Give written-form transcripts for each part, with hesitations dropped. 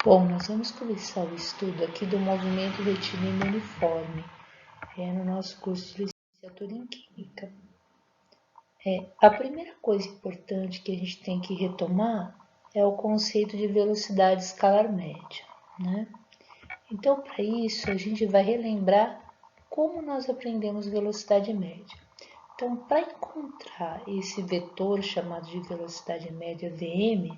Bom, nós vamos começar o estudo aqui do movimento retilíneo uniforme, no nosso curso de licenciatura em Química. A primeira coisa importante que a gente tem que retomar é o conceito de velocidade escalar média, né? Então, para isso, a gente vai relembrar como nós aprendemos velocidade média. Então, para encontrar esse vetor chamado de velocidade média Vm,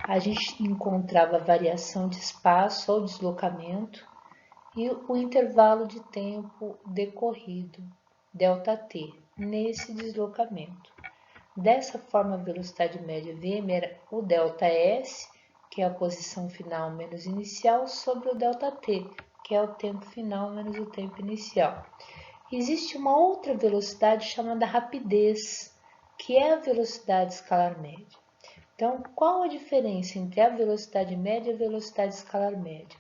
a gente encontrava a variação de espaço ou deslocamento e o intervalo de tempo decorrido, ΔT, nesse deslocamento. Dessa forma, a velocidade média Vm era o ΔS, que é a posição final menos inicial, sobre o ΔT, que é o tempo final menos o tempo inicial. Existe uma outra velocidade chamada rapidez, que é a velocidade escalar média. Então, qual a diferença entre a velocidade média e a velocidade escalar média?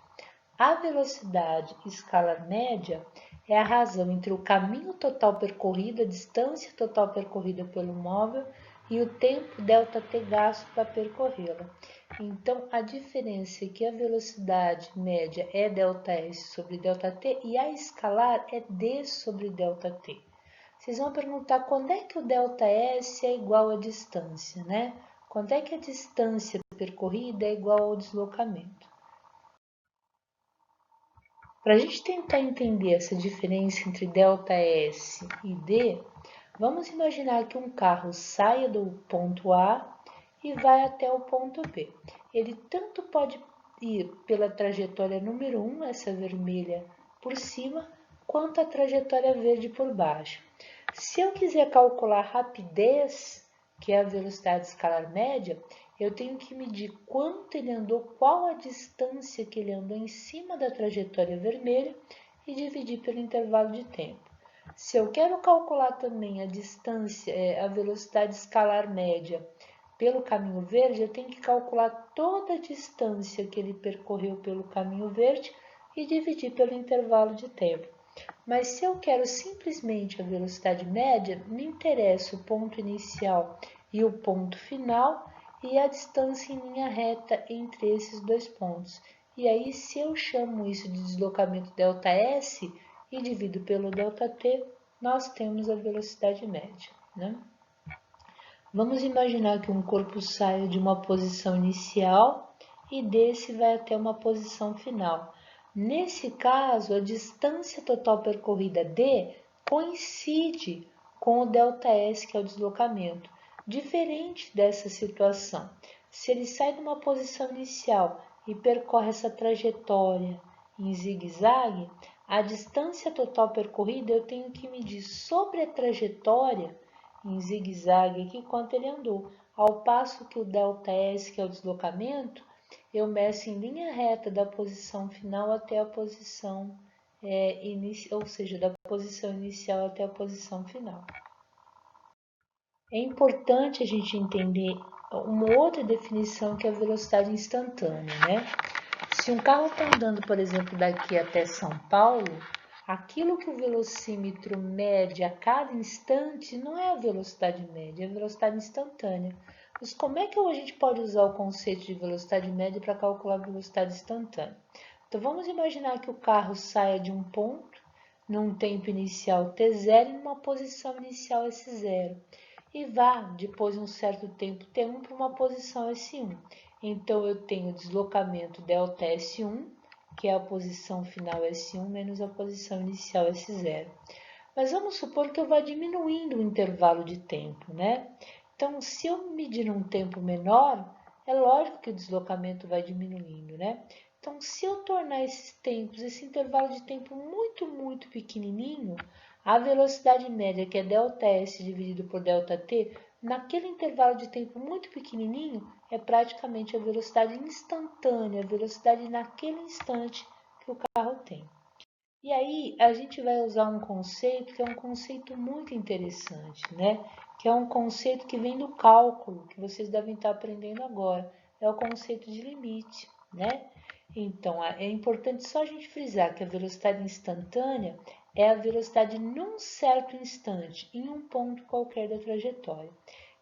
A velocidade escalar média é a razão entre o caminho total percorrido, a distância total percorrida pelo móvel e o tempo ΔT gasto para percorrê-la. Então, a diferença é que a velocidade média é ΔS sobre ΔT e a escalar é d sobre ΔT. Vocês vão perguntar quando é que o ΔS é igual à distância, né? Quando é que a distância percorrida é igual ao deslocamento? Para a gente tentar entender essa diferença entre ΔS e d, vamos imaginar que um carro saia do ponto A e vai até o ponto B. Ele tanto pode ir pela trajetória número 1, essa vermelha, por cima, quanto a trajetória verde por baixo. Se eu quiser calcular a rapidez, que é a velocidade escalar média, eu tenho que medir quanto ele andou, qual a distância que ele andou em cima da trajetória vermelha e dividir pelo intervalo de tempo. Se eu quero calcular também a distância, a velocidade escalar média pelo caminho verde, eu tenho que calcular toda a distância que ele percorreu pelo caminho verde e dividir pelo intervalo de tempo. Mas se eu quero simplesmente a velocidade média, me interessa o ponto inicial e o ponto final e a distância em linha reta entre esses dois pontos. E aí, se eu chamo isso de deslocamento ΔS e divido pelo ΔT, nós temos a velocidade média, né? Vamos imaginar que um corpo saia de uma posição inicial e desse vai até uma posição final. Nesse caso, a distância total percorrida d coincide com o ΔS, que é o deslocamento. Diferente dessa situação, se ele sai de uma posição inicial e percorre essa trajetória em zigue-zague, a distância total percorrida eu tenho que medir sobre a trajetória em zigue-zague aqui quanto ele andou. Ao passo que o ΔS, que é o deslocamento, eu meço em linha reta da posição final até a posição inicial, ou seja, da posição inicial até a posição final. É importante a gente entender uma outra definição que é a velocidade instantânea, né? Se um carro está andando, por exemplo, daqui até São Paulo, aquilo que o velocímetro mede a cada instante não é a velocidade média, é a velocidade instantânea. Mas como é que a gente pode usar o conceito de velocidade média para calcular a velocidade instantânea? Então, vamos imaginar que o carro saia de um ponto, num tempo inicial t0 e numa posição inicial s0, e vá, depois de um certo tempo t1, para uma posição s1. Então, eu tenho o deslocamento ΔS1, que é a posição final S1 menos a posição inicial S0. Mas vamos supor que eu vá diminuindo o intervalo de tempo, né? Então, se eu medir um tempo menor, é lógico que o deslocamento vai diminuindo, né? Então, se eu tornar esses tempos, esse intervalo de tempo muito pequenininho, a velocidade média, que é ΔS dividido por ΔT, naquele intervalo de tempo muito pequenininho, é praticamente a velocidade instantânea, a velocidade naquele instante que o carro tem. E aí a gente vai usar um conceito que é um conceito muito interessante, né? Que é um conceito que vem do cálculo, que vocês devem estar aprendendo agora. É o conceito de limite, né? Então, é importante só a gente frisar que a velocidade instantânea é a velocidade num certo instante, em um ponto qualquer da trajetória.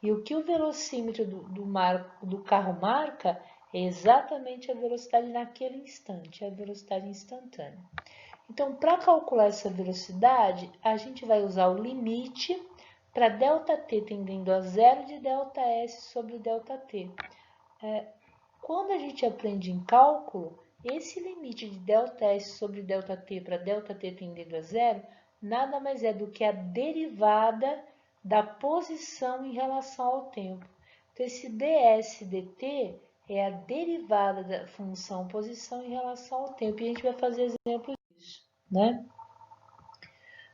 E o que o velocímetro do carro marca É exatamente a velocidade naquele instante, a velocidade instantânea. Então, para calcular essa velocidade, a gente vai usar o limite para ΔT tendendo a zero de ΔS sobre ΔT. Quando a gente aprende em cálculo, esse limite de ΔS sobre ΔT para ΔT tendendo a zero, nada mais é do que a derivada da posição em relação ao tempo. Então, esse ds dt é a derivada da função posição em relação ao tempo. E a gente vai fazer exemplo disso, né?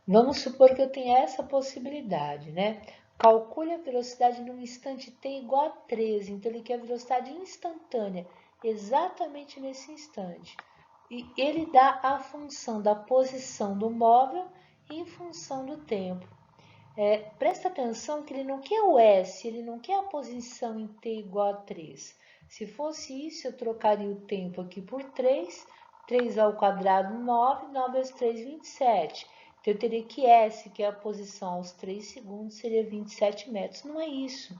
Vamos supor que eu tenha essa possibilidade, né? Calcule a velocidade num instante t igual a 13. Então, ele quer a velocidade instantânea, exatamente nesse instante. E ele dá a função da posição do móvel em função do tempo. Presta atenção que ele não quer o S, ele não quer a posição em t igual a 3. Se fosse isso, eu trocaria o tempo aqui por 3. 3 ao quadrado, 9. 9 vezes 3, 27. Então, eu teria que S, que é a posição aos 3 segundos, seria 27 metros. Não é isso.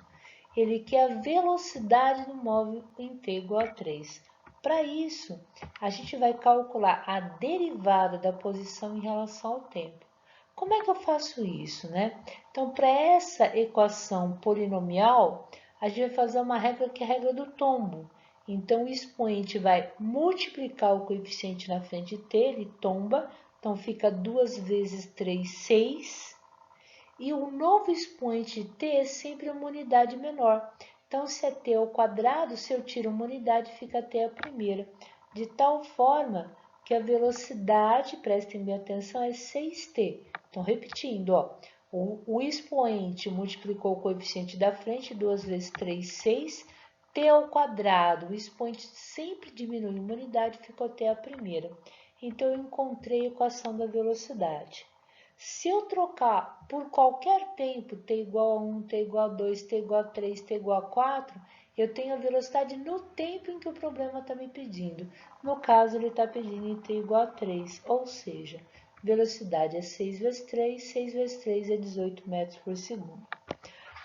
Ele quer a velocidade do móvel em t igual a 3. Para isso, a gente vai calcular a derivada da posição em relação ao tempo. Como é que eu faço isso, né? Então, para essa equação polinomial, a gente vai fazer uma regra que é a regra do tombo. Então, o expoente vai multiplicar o coeficiente na frente de t, ele tomba, então fica 2 vezes 3, 6. E o novo expoente de t é sempre uma unidade menor. Então, se é t ao quadrado, se eu tiro uma unidade, fica t à primeira. De tal forma que a velocidade, prestem bem atenção, é 6t. Então, repetindo, ó, o expoente multiplicou o coeficiente da frente, 2 vezes 3, 6. T ao quadrado, o expoente sempre diminui uma unidade, ficou t à primeira. Então, eu encontrei a equação da velocidade. Se eu trocar por qualquer tempo, t igual a 1, t igual a 2, t igual a 3, t igual a 4, eu tenho a velocidade no tempo em que o problema está me pedindo. No caso, ele está pedindo em t igual a 3, ou seja, velocidade é 6 vezes 3, 6 vezes 3 é 18 metros por segundo.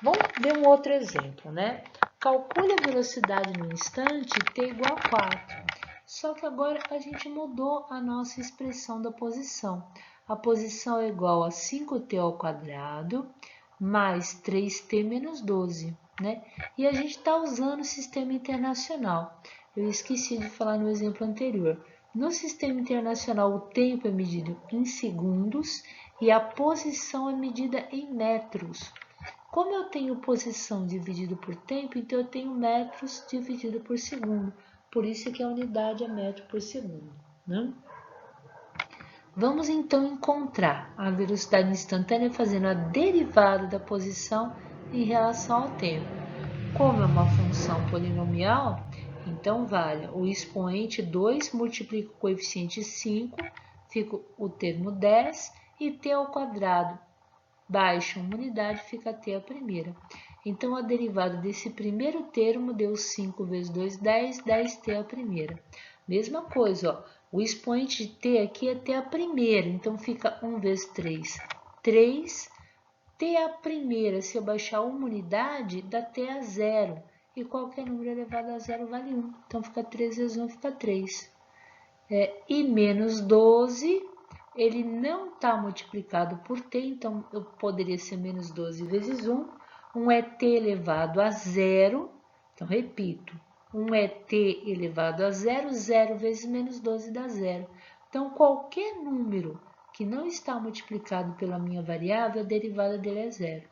Vamos ver um outro exemplo, né? Calcule a velocidade no instante t igual a 4. Só que agora a gente mudou a nossa expressão da posição. A posição é igual a 5t ao quadrado mais 3t menos 12, né? E a gente está usando o sistema internacional. Eu esqueci de falar no exemplo anterior. No sistema internacional, o tempo é medido em segundos e a posição é medida em metros. Como eu tenho posição dividido por tempo, então eu tenho metros dividido por segundo. Por isso que a unidade é metro por segundo, né? Vamos então encontrar a velocidade instantânea fazendo a derivada da posição em relação ao tempo. Como é uma função polinomial, então vale o expoente 2 multiplica o coeficiente 5, fica o termo 10, e t ao quadrado baixa uma unidade, fica t à primeira. Então, a derivada desse primeiro termo deu 5 vezes 2, 10, 10t à primeira. Mesma coisa, ó, o expoente de t aqui é t à primeira, então fica 1 vezes 3, 3. T à primeira, se eu baixar uma unidade, dá t a zero. E qualquer número elevado a zero vale 1. Então, fica 3 vezes 1, fica 3. E menos 12, ele não está multiplicado por t, então eu poderia ser menos 12 vezes 1. 1 é t elevado a zero. Então, repito, 1 é t elevado a zero, 0 vezes menos 12 dá zero. Então, qualquer número que não está multiplicado pela minha variável, a derivada dele é zero.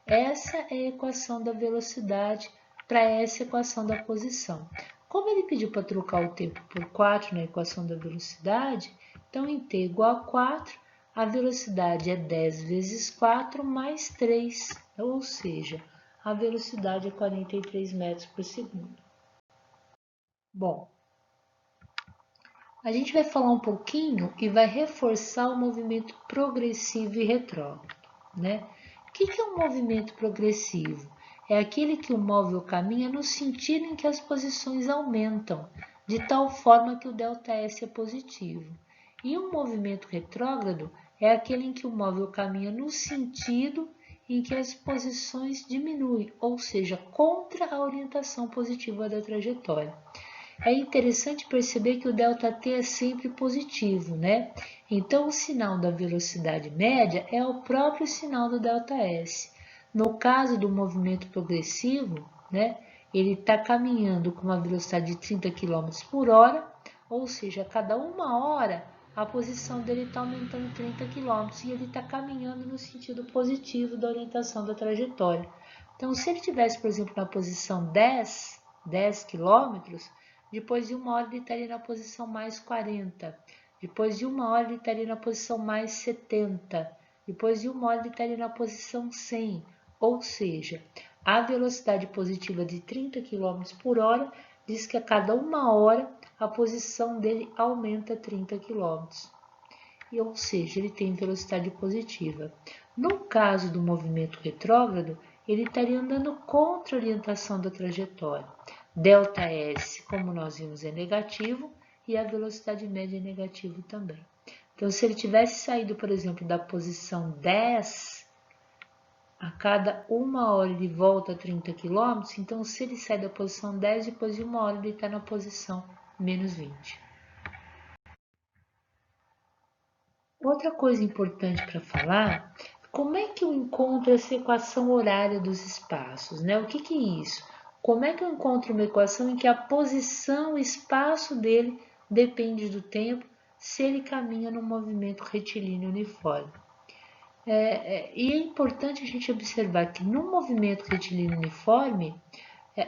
Essa é a equação da velocidade para essa equação da posição. Como ele pediu para trocar o tempo por 4 na equação da velocidade, então em t igual a 4, a velocidade é 10 vezes 4 mais 3, ou seja, a velocidade é 43 metros por segundo. Bom, a gente vai falar um pouquinho e vai reforçar o movimento progressivo e retrógrado, né? O que é um movimento progressivo? É aquele que o móvel caminha no sentido em que as posições aumentam, de tal forma que o ΔS é positivo. E um movimento retrógrado é aquele em que o móvel caminha no sentido em que as posições diminuem, ou seja, contra a orientação positiva da trajetória. É interessante perceber que o ΔT é sempre positivo, né? Então, o sinal da velocidade média é o próprio sinal do ΔS. No caso do movimento progressivo, né, ele está caminhando com uma velocidade de 30 km por hora, ou seja, a cada uma hora a posição dele está aumentando 30 km e ele está caminhando no sentido positivo da orientação da trajetória. Então, se ele estivesse, por exemplo, na posição 10 km, depois de uma hora ele estaria na posição mais 40, depois de uma hora ele estaria na posição mais 70, depois de uma hora ele estaria na posição 100, ou seja, a velocidade positiva de 30 km por hora diz que a cada uma hora a posição dele aumenta 30 km. Ou seja, ele tem velocidade positiva. No caso do movimento retrógrado, ele estaria andando contra a orientação da trajetória. ΔS, como nós vimos, é negativo e a velocidade média é negativo também. Então, se ele tivesse saído, por exemplo, da posição 10, a cada uma hora ele volta a 30 km, então se ele sai da posição 10, depois de uma hora ele está na posição menos 20. Outra coisa importante para falar, como é que eu encontro essa equação horária dos espaços, né? O que é isso? Como é que eu encontro uma equação em que a posição, o espaço dele depende do tempo, se ele caminha no movimento retilíneo uniforme? E é importante a gente observar que no movimento retilíneo uniforme,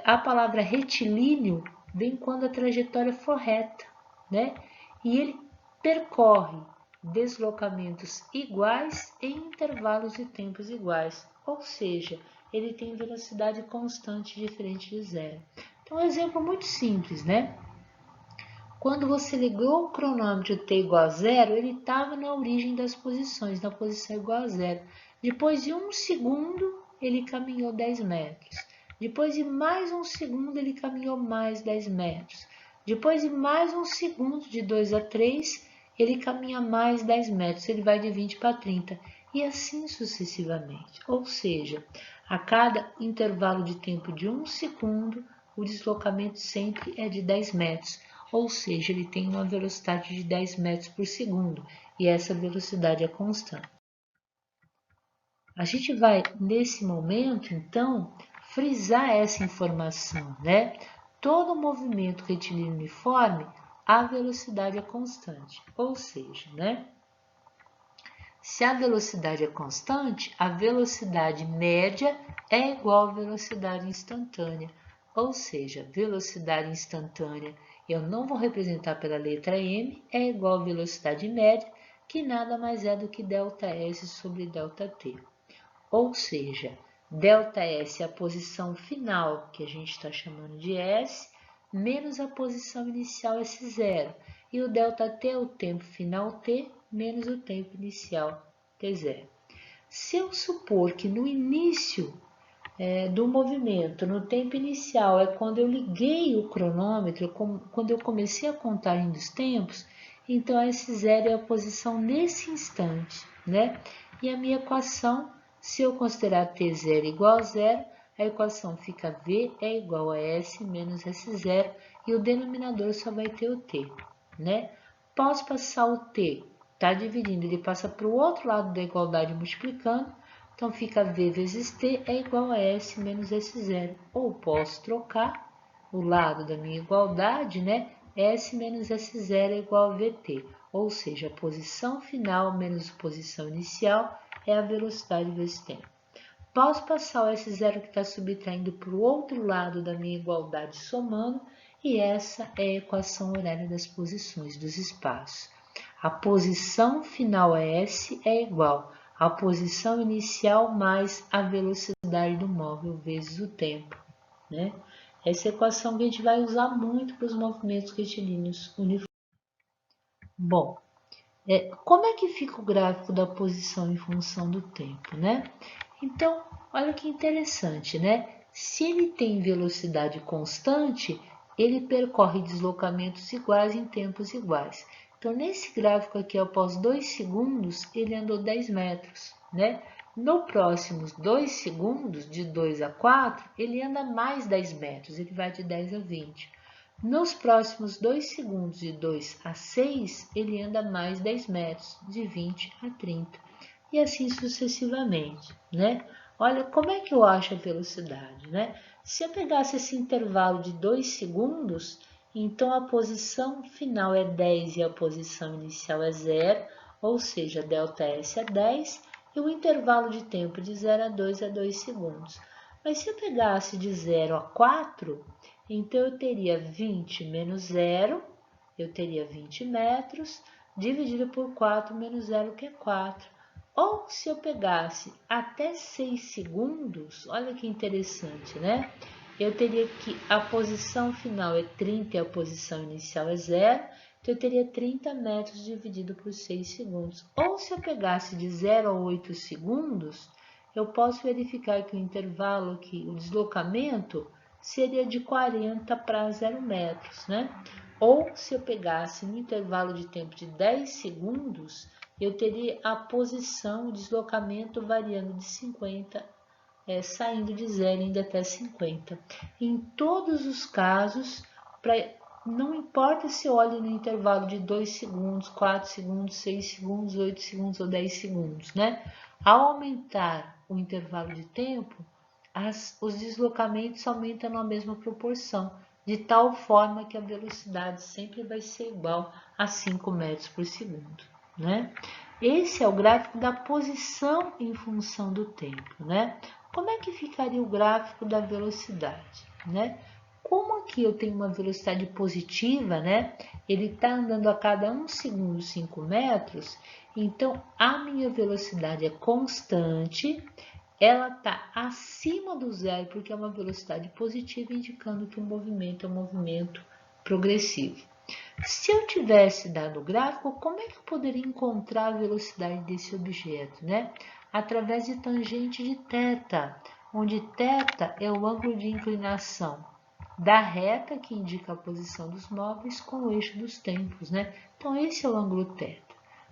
a palavra retilíneo vem quando a trajetória for reta, né? E ele percorre deslocamentos iguais em intervalos de tempos iguais, ou seja, ele tem velocidade constante diferente de zero. Então, um exemplo muito simples, né? Quando você ligou o cronômetro T igual a zero, ele estava na origem das posições, na posição igual a zero. Depois de 1 segundo, ele caminhou 10 metros. Depois de mais 1 segundo, ele caminhou mais 10 metros. Depois de mais 1 segundo, de 2 a 3, ele caminha mais 10 metros. Ele vai de 20 para 30 e assim sucessivamente. Ou seja, a cada intervalo de tempo de 1 segundo, o deslocamento sempre é de 10 metros. Ou seja, ele tem uma velocidade de 10 metros por segundo, e essa velocidade é constante. A gente vai, nesse momento, então, frisar essa informação, né? Todo movimento retilíneo uniforme, a velocidade é constante, ou seja, né? Se a velocidade é constante, a velocidade média é igual à velocidade instantânea, ou seja, velocidade instantânea eu não vou representar pela letra m, é igual a velocidade média, que nada mais é do que ΔS sobre ΔT. Ou seja, ΔS é a posição final, que a gente está chamando de S, menos a posição inicial S0. E o ΔT é o tempo final T, menos o tempo inicial T0. Se eu supor que no início do movimento, no tempo inicial, é quando eu liguei o cronômetro, quando eu comecei a contagem dos tempos, então S0 é a posição nesse instante, né? E a minha equação, se eu considerar T0 igual a zero, a equação fica V é igual a S menos S0 e o denominador só vai ter o T, né? Posso passar o T, tá dividindo, ele passa para o outro lado da igualdade multiplicando, então, fica V vezes T é igual a S menos S0. Ou posso trocar o lado da minha igualdade, né? S menos S0 é igual a VT. Ou seja, a posição final menos a posição inicial é a velocidade vezes tempo. Posso passar o S0 que está subtraindo para o outro lado da minha igualdade somando, e essa é a equação horária das posições dos espaços. A posição final S é igual a posição inicial mais a velocidade do móvel vezes o tempo, né? Essa equação que a gente vai usar muito para os movimentos retilíneos uniformes. Bom, como é que fica o gráfico da posição em função do tempo, né? Então, olha que interessante, né? Se ele tem velocidade constante, ele percorre deslocamentos iguais em tempos iguais. Então, nesse gráfico aqui, após 2 segundos, ele andou 10 metros, né? No próximos 2 segundos, de 2 a 4, ele anda mais 10 metros, ele vai de 10 a 20. Nos próximos 2 segundos, de 2 a 6, ele anda mais 10 metros, de 20 a 30. E assim sucessivamente, né? Olha como é que eu acho a velocidade, né? Se eu pegasse esse intervalo de 2 segundos, então a posição final é 10 e a posição inicial é 0, ou seja, ΔS é 10, e o intervalo de tempo de 0 a 2 é 2 segundos. Mas se eu pegasse de 0 a 4, então eu teria 20 menos 0, eu teria 20 metros, dividido por 4 menos 0, que é 4. Ou se eu pegasse até 6 segundos, olha que interessante, né? Eu teria que a posição final é 30 e a posição inicial é 0, então eu teria 30 metros dividido por 6 segundos. Ou se eu pegasse de 0 a 8 segundos, eu posso verificar que o intervalo aqui, o deslocamento, seria de 40 para 0 metros, né? Ou se eu pegasse no intervalo de tempo de 10 segundos, eu teria a posição, o deslocamento variando de 50, saindo de 0 indo até 50. Em todos os casos, não importa se eu olho no intervalo de 2 segundos, 4 segundos, 6 segundos, 8 segundos ou 10 segundos, né? Ao aumentar o intervalo de tempo, os deslocamentos aumentam na mesma proporção, de tal forma que a velocidade sempre vai ser igual a 5 metros por segundo, né? Esse é o gráfico da posição em função do tempo, né? Como é que ficaria o gráfico da velocidade, né? Como aqui eu tenho uma velocidade positiva, né? Ele está andando a cada 1 segundo 5 metros, então a minha velocidade é constante, ela está acima do zero, porque é uma velocidade positiva, indicando que o movimento é um movimento progressivo. Se eu tivesse dado o gráfico, como é que eu poderia encontrar a velocidade desse objeto, né? Através de tangente de θ, onde θ é o ângulo de inclinação da reta que indica a posição dos móveis com o eixo dos tempos, né? Então, esse é o ângulo θ.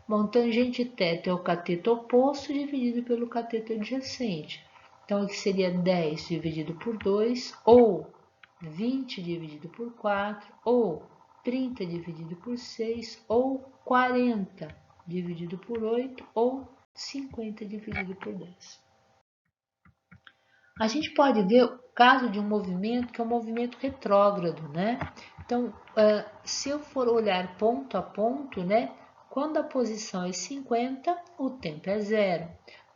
Bom, tangente θ é o cateto oposto dividido pelo cateto adjacente. Então, aqui seria 10 dividido por 2, ou 20 dividido por 4, ou 30 dividido por 6, ou 40 dividido por 8, ou 50 dividido por 10. A gente pode ver o caso de um movimento que é um movimento retrógrado, né? Então, se eu for olhar ponto a ponto, né? Quando a posição é 50, o tempo é 0.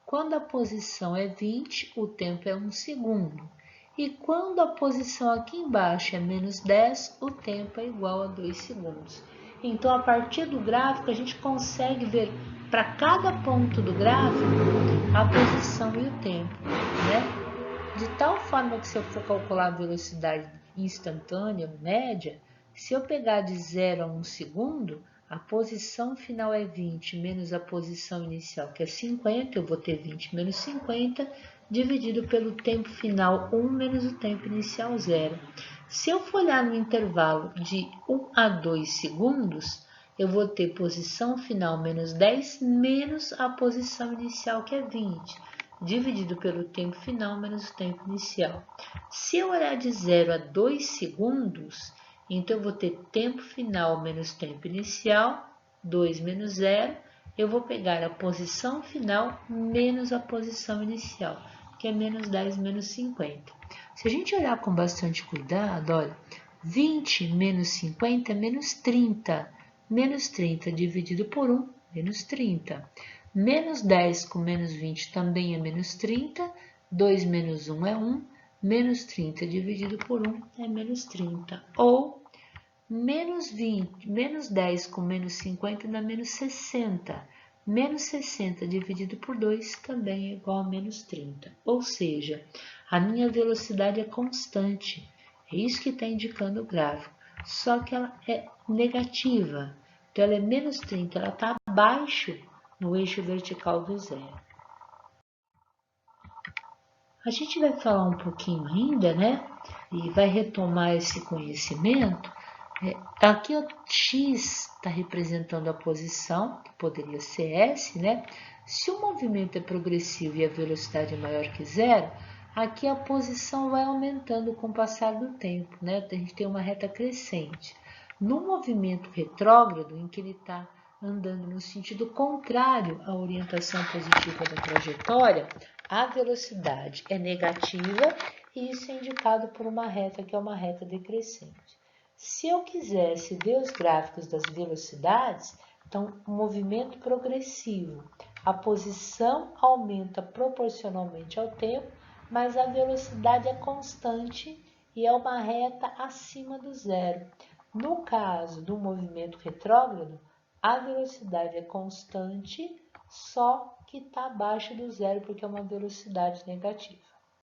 Quando a posição é 20, o tempo é 1 segundo. E quando a posição aqui embaixo é menos 10, o tempo é igual a 2 segundos. Então, a partir do gráfico, a gente consegue ver para cada ponto do gráfico a posição e o tempo, né? De tal forma que se eu for calcular a velocidade instantânea, média, se eu pegar de 0 a 1 segundo, a posição final é 20 menos a posição inicial, que é 50, eu vou ter 20 menos 50, dividido pelo tempo final 1 menos o tempo inicial 0. Se eu for olhar no intervalo de 1 a 2 segundos, eu vou ter posição final menos 10 menos a posição inicial, que é 20. Dividido pelo tempo final menos o tempo inicial. Se eu olhar de 0 a 2 segundos, então eu vou ter tempo final menos tempo inicial, 2 menos 0, eu vou pegar a posição final menos a posição inicial, que é menos 10 menos 50. Se a gente olhar com bastante cuidado, olha, 20 menos 50 é menos 30. Menos 30 dividido por 1, menos 30. Menos 10 com menos 20 também é menos 30, 2 menos 1 é 1, menos 30 dividido por 1 é menos 30. Ou menos 10 com menos 50 dá menos 60. Menos 60 dividido por 2 também é igual a menos 30. Ou seja, a minha velocidade é constante. É isso que está indicando o gráfico. Só que ela é negativa. Então, ela é menos 30, ela está abaixo no eixo vertical do zero. A gente vai falar um pouquinho ainda, né? E vai retomar esse conhecimento. Aqui o X está representando a posição, que poderia ser S, né? Se o movimento é progressivo e a velocidade é maior que zero, aqui a posição vai aumentando com o passar do tempo, né? A gente tem uma reta crescente. No movimento retrógrado, em que ele está andando no sentido contrário à orientação positiva da trajetória, a velocidade é negativa e isso é indicado por uma reta que é uma reta decrescente. Se eu quisesse ver os gráficos das velocidades, então, o movimento progressivo, a posição aumenta proporcionalmente ao tempo, mas a velocidade é constante e é uma reta acima do zero. No caso do movimento retrógrado, a velocidade é constante, só que está abaixo do zero, porque é uma velocidade negativa.